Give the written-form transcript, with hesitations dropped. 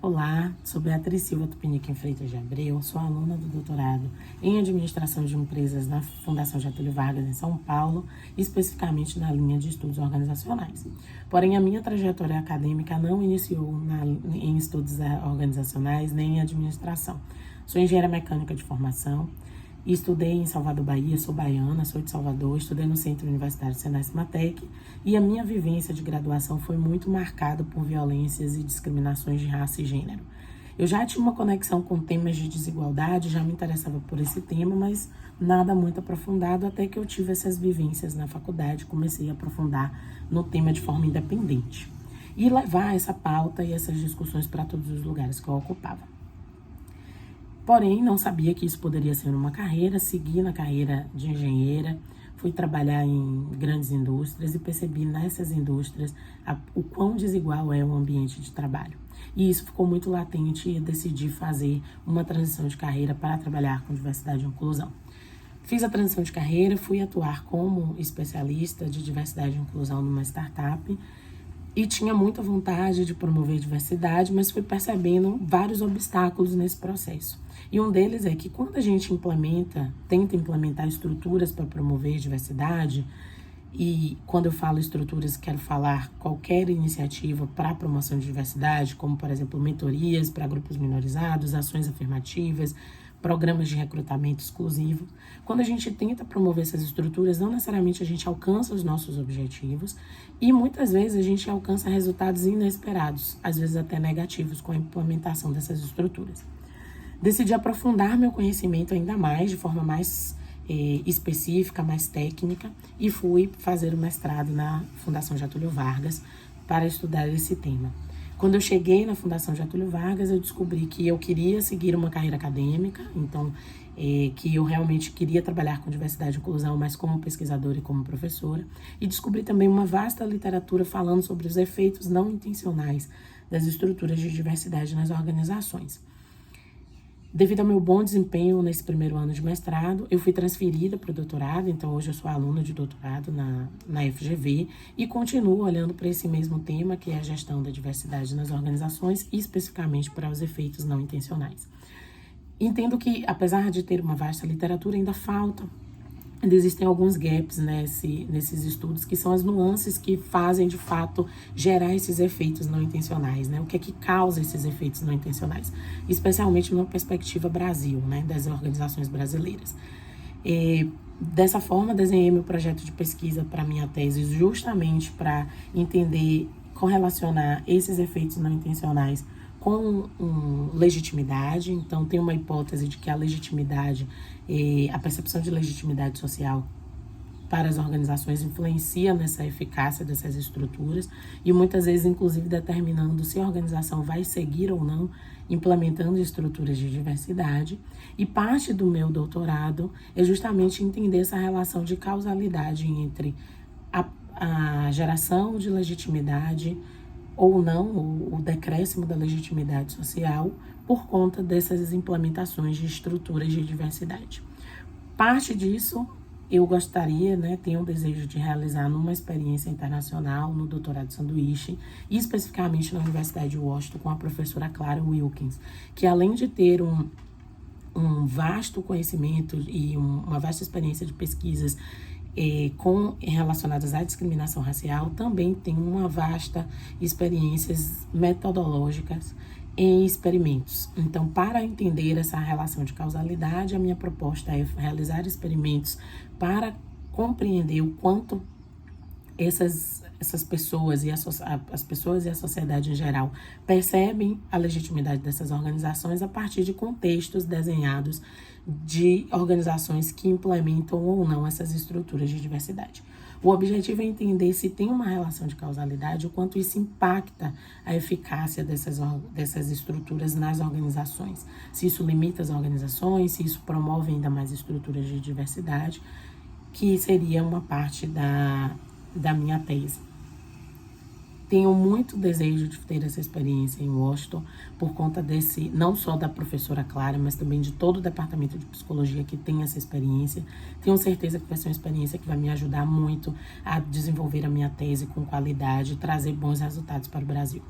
Olá, sou Beatriz Silva Tupiniquim Freitas de Abreu, sou aluna do doutorado em Administração de Empresas na Fundação Getúlio Vargas, em São Paulo, especificamente na linha de estudos organizacionais. Porém, a minha trajetória acadêmica não iniciou em estudos organizacionais nem em administração. Sou engenheira mecânica de formação. Estudei em Salvador, Bahia, sou baiana, sou de Salvador, estudei no Centro Universitário Senai-Matec e a minha vivência de graduação foi muito marcada por violências e discriminações de raça e gênero. Eu já tinha uma conexão com temas de desigualdade, já me interessava por esse tema, mas nada muito aprofundado, até que eu tive essas vivências na faculdade, comecei a aprofundar no tema de forma independente e levar essa pauta e essas discussões para todos os lugares que eu ocupava. Porém, não sabia que isso poderia ser uma carreira, segui na carreira de engenheira, fui trabalhar em grandes indústrias e percebi nessas indústrias o quão desigual é o ambiente de trabalho. E isso ficou muito latente e decidi fazer uma transição de carreira para trabalhar com diversidade e inclusão. Fiz a transição de carreira, fui atuar como especialista de diversidade e inclusão numa startup, e tinha muita vontade de promover diversidade, mas fui percebendo vários obstáculos nesse processo. E um deles é que quando a gente tenta implementar estruturas para promover diversidade, e quando eu falo estruturas, quero falar qualquer iniciativa para a promoção de diversidade, como, por exemplo, mentorias para grupos minorizados, ações afirmativas, programas de recrutamento exclusivo. Quando a gente tenta promover essas estruturas, não necessariamente a gente alcança os nossos objetivos e muitas vezes a gente alcança resultados inesperados, às vezes até negativos, com a implementação dessas estruturas. Decidi aprofundar meu conhecimento ainda mais, de forma mais específica, mais técnica, e fui fazer o mestrado na Fundação Getúlio Vargas para estudar esse tema. Quando eu cheguei na Fundação Getúlio Vargas, eu descobri que eu queria seguir uma carreira acadêmica, então que eu realmente queria trabalhar com diversidade e inclusão, mas como pesquisadora e como professora, e descobri também uma vasta literatura falando sobre os efeitos não intencionais das estruturas de diversidade nas organizações. Devido ao meu bom desempenho nesse primeiro ano de mestrado, eu fui transferida para o doutorado, então hoje eu sou aluna de doutorado na FGV e continuo olhando para esse mesmo tema, que é a gestão da diversidade nas organizações e especificamente para os efeitos não intencionais. Entendo que, apesar de ter uma vasta literatura, ainda existem alguns gaps nesses estudos, que são as nuances que fazem, de fato, gerar esses efeitos não intencionais, né? O que é que causa esses efeitos não intencionais? Especialmente numa perspectiva Brasil, né? Das organizações brasileiras. Dessa forma, desenhei meu projeto de pesquisa para minha tese justamente para entender, correlacionar esses efeitos não intencionais com legitimidade. Então, tem uma hipótese de que a legitimidade, a percepção de legitimidade social para as organizações influencia nessa eficácia dessas estruturas e muitas vezes, inclusive, determinando se a organização vai seguir ou não implementando estruturas de diversidade. E parte do meu doutorado é justamente entender essa relação de causalidade entre a geração de legitimidade ou não, o decréscimo da legitimidade social por conta dessas implementações de estruturas de diversidade. Parte disso eu gostaria, tenho o desejo de realizar numa experiência internacional, no doutorado sanduíche, e especificamente na Universidade de Washington, com a professora Clara Wilkins, que além de ter um vasto conhecimento e uma vasta experiência de pesquisas relacionadas à discriminação racial, também tem uma vasta experiências metodológicas em experimentos. Então, para entender essa relação de causalidade, a minha proposta é realizar experimentos para compreender o quanto essas pessoas e as pessoas e a sociedade em geral percebem a legitimidade dessas organizações a partir de contextos desenhados de organizações que implementam ou não essas estruturas de diversidade. O objetivo é entender se tem uma relação de causalidade, o quanto isso impacta a eficácia dessas estruturas nas organizações. Se isso limita as organizações, se isso promove ainda mais estruturas de diversidade, que seria uma parte da minha tese. Tenho muito desejo de ter essa experiência em Washington por conta não só da professora Clara, mas também de todo o departamento de psicologia que tem essa experiência. Tenho certeza que vai ser uma experiência que vai me ajudar muito a desenvolver a minha tese com qualidade e trazer bons resultados para o Brasil.